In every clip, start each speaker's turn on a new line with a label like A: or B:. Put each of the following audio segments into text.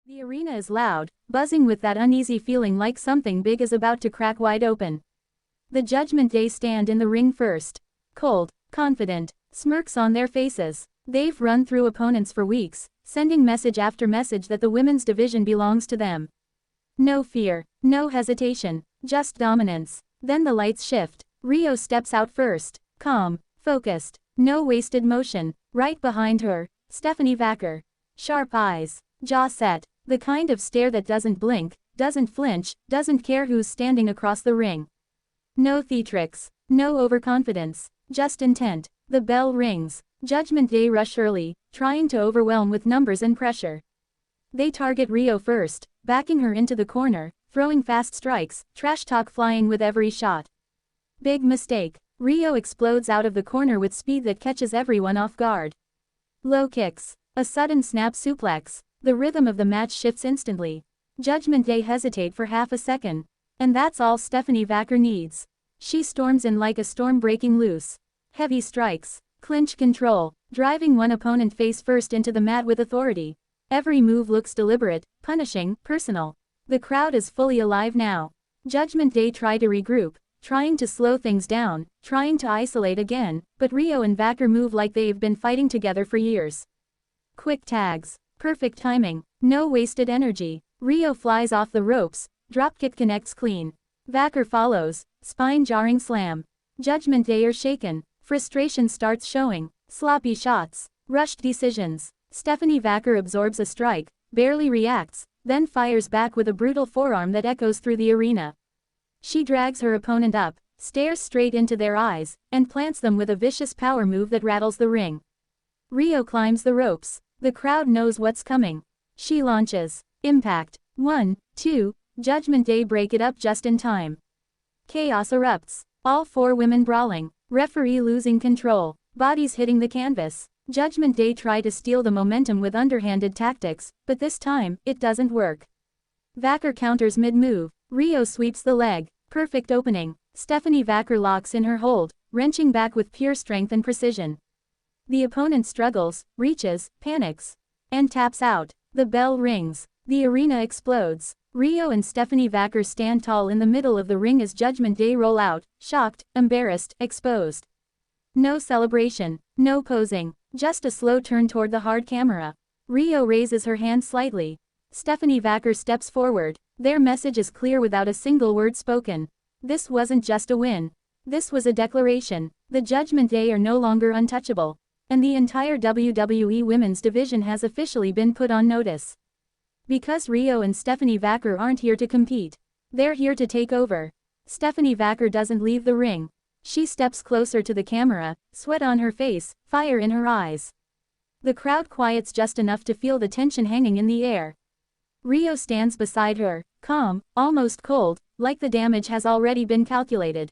A: The arena is loud, buzzing with that uneasy feeling like something big is about to crack wide open. The Judgment Day stand in the ring first. Cold, confident, smirks on their faces. They've run through opponents for weeks, sending message after message that the women's division belongs to them. No fear, no hesitation, just dominance. Then the lights shift. Rihyo steps out first, calm, focused, no wasted motion. Right behind her, Stephanie Vaquer. Sharp eyes, jaw set, the kind of stare that doesn't blink, doesn't flinch, doesn't care who's standing across the ring. No theatrics, no overconfidence, just intent. The bell rings. Judgment Day rush early, trying to overwhelm with numbers and pressure. They target Rihyo first, backing her into the corner, throwing fast strikes, trash talk flying with every shot. Big mistake. Rihyo explodes out of the corner with speed that catches everyone off guard. Low kicks. A sudden snap suplex. The rhythm of the match shifts instantly. Judgment Day hesitate for half a second. And that's all Stephanie Vaquer needs. She storms in like a storm breaking loose. Heavy strikes. Clinch control. Driving one opponent face first into the mat with authority. Every move looks deliberate, punishing, personal. The crowd is fully alive now. Judgment Day try to regroup, trying to slow things down, trying to isolate again, but Rihyo and Vaquer move like they've been fighting together for years. Quick tags. Perfect timing. No wasted energy. Rihyo flies off the ropes. Dropkick connects clean. Vaquer follows. Spine-jarring slam. Judgment Day are shaken. Frustration starts showing. Sloppy shots. Rushed decisions. Stephanie Vaquer absorbs a strike, barely reacts, then fires back with a brutal forearm that echoes through the arena. She drags her opponent up, stares straight into their eyes, and plants them with a vicious power move that rattles the ring. Rihyo climbs the ropes. The crowd knows what's coming. She launches. Impact. 1, 2, Judgment Day break it up just in time. Chaos erupts. All four women brawling. Referee losing control. Bodies hitting the canvas. Judgment Day try to steal the momentum with underhanded tactics, but this time, it doesn't work. Vaquer counters mid-move. Rihyo sweeps the leg. Perfect opening. Stephanie Vaquer locks in her hold, wrenching back with pure strength and precision. The opponent struggles, reaches, panics, and taps out. The bell rings. The arena explodes. Rihyo and Stephanie Vaquer stand tall in the middle of the ring as Judgment Day roll out, shocked, embarrassed, exposed. No celebration, no posing, just a slow turn toward the hard camera. Rihyo raises her hand slightly. Stephanie Vaquer steps forward. Their message is clear without a single word spoken. This wasn't just a win. This was a declaration. The Judgment Day are no longer untouchable. And the entire WWE Women's Division has officially been put on notice. Because Rihyo and Stephanie Vaquer aren't here to compete. They're here to take over. Stephanie Vaquer doesn't leave the ring. She steps closer to the camera, sweat on her face, fire in her eyes. The crowd quiets just enough to feel the tension hanging in the air. Rihyo stands beside her, calm, almost cold, like the damage has already been calculated.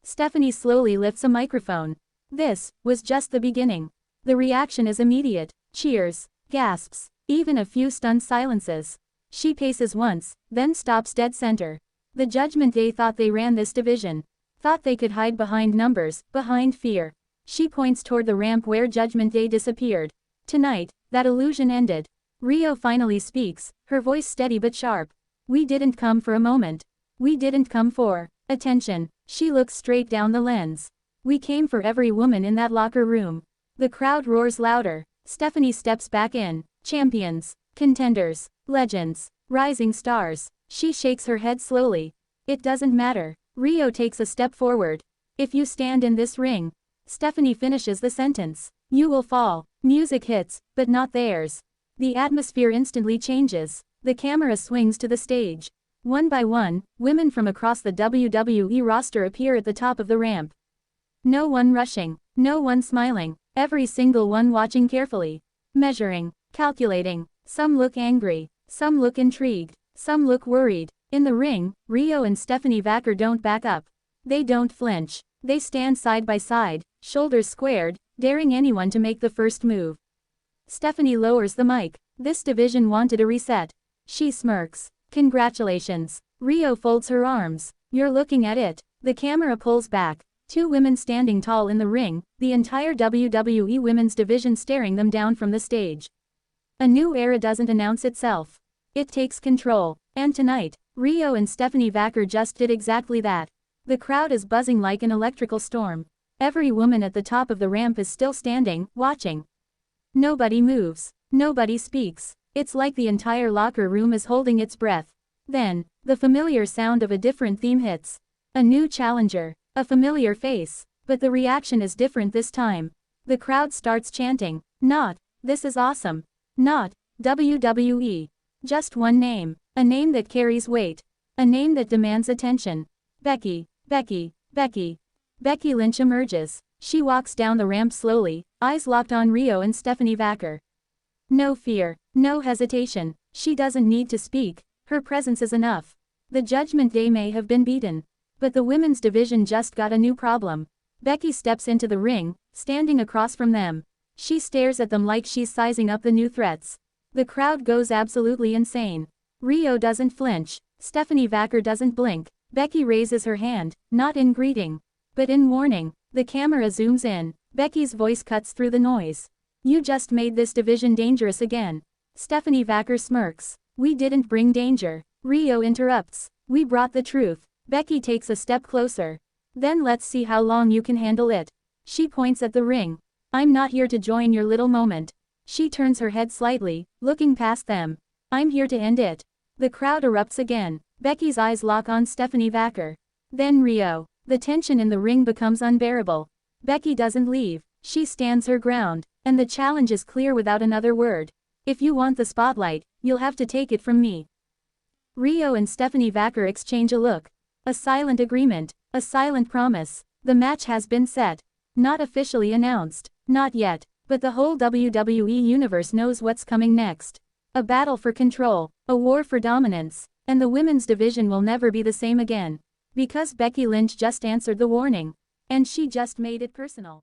A: Stephanie slowly lifts a microphone. This was just the beginning. The reaction is immediate. Cheers, gasps, even a few stunned silences. She paces once, then stops dead center. The Judgment Day thought they ran this division. Thought they could hide behind numbers, behind fear. She points toward the ramp where Judgment Day disappeared. Tonight, that illusion ended. Rihyo finally speaks, her voice steady but sharp. We didn't come for a moment. We didn't come for attention. She looks straight down the lens. We came for every woman in that locker room. The crowd roars louder. Stephanie steps back in. Champions, contenders, legends, rising stars. She shakes her head slowly. It doesn't matter. Rihyo takes a step forward. If you stand in this ring. Stephanie finishes the sentence. You will fall. Music hits, but not theirs. The atmosphere instantly changes. The camera swings to the stage. One by one, women from across the WWE roster appear at the top of the ramp. No one rushing, no one smiling, every single one watching carefully. Measuring, calculating. Some look angry, some look intrigued, some look worried. In the ring, Rihyo and Stephanie Vaquer don't back up. They don't flinch. They stand side by side, shoulders squared, daring anyone to make the first move. Stephanie lowers the mic. This division wanted a reset. She smirks. Congratulations. Rihyo folds her arms. You're looking at it. The camera pulls back. Two women standing tall in the ring, the entire WWE Women's Division staring them down from the stage. A new era doesn't announce itself. It takes control. And tonight, Rihyo and Stephanie Vaquer just did exactly that. The crowd is buzzing like an electrical storm. Every woman at the top of the ramp is still standing, watching. Nobody moves. Nobody speaks. It's like the entire locker room is holding its breath. Then, the familiar sound of a different theme hits. A new challenger. A familiar face. But the reaction is different this time. The crowd starts chanting. Not, "This is awesome." Not, "WWE." Just one name. A name that carries weight. A name that demands attention. Becky, Becky, Becky. Becky Lynch emerges. She walks down the ramp slowly, eyes locked on Rihyo and Stephanie Vaquer. No fear, no hesitation. She doesn't need to speak. Her presence is enough. The Judgment Day may have been beaten. But the women's division just got a new problem. Becky steps into the ring, standing across from them. She stares at them like she's sizing up the new threats. The crowd goes absolutely insane. Rihyo doesn't flinch. Stephanie Vaquer doesn't blink. Becky raises her hand, not in greeting, but in warning. The camera zooms in. Becky's voice cuts through the noise. "You just made this division dangerous again." Stephanie Vaquer smirks. "We didn't bring danger." Rihyo interrupts. "We brought the truth." Becky takes a step closer. "Then let's see how long you can handle it." She points at the ring. "I'm not here to join your little moment." She turns her head slightly, looking past them. "I'm here to end it." The crowd erupts again. Becky's eyes lock on Stephanie Vaquer. Then Rihyo. The tension in the ring becomes unbearable. Becky doesn't leave. She stands her ground. And the challenge is clear without another word. "If you want the spotlight, you'll have to take it from me." Rihyo and Stephanie Vaquer exchange a look. A silent agreement. A silent promise. The match has been set. Not officially announced. Not yet. But the whole WWE universe knows what's coming next. A battle for control. A war for dominance. And the women's division will never be the same again. Because Becky Lynch just answered the warning. And she just made it personal.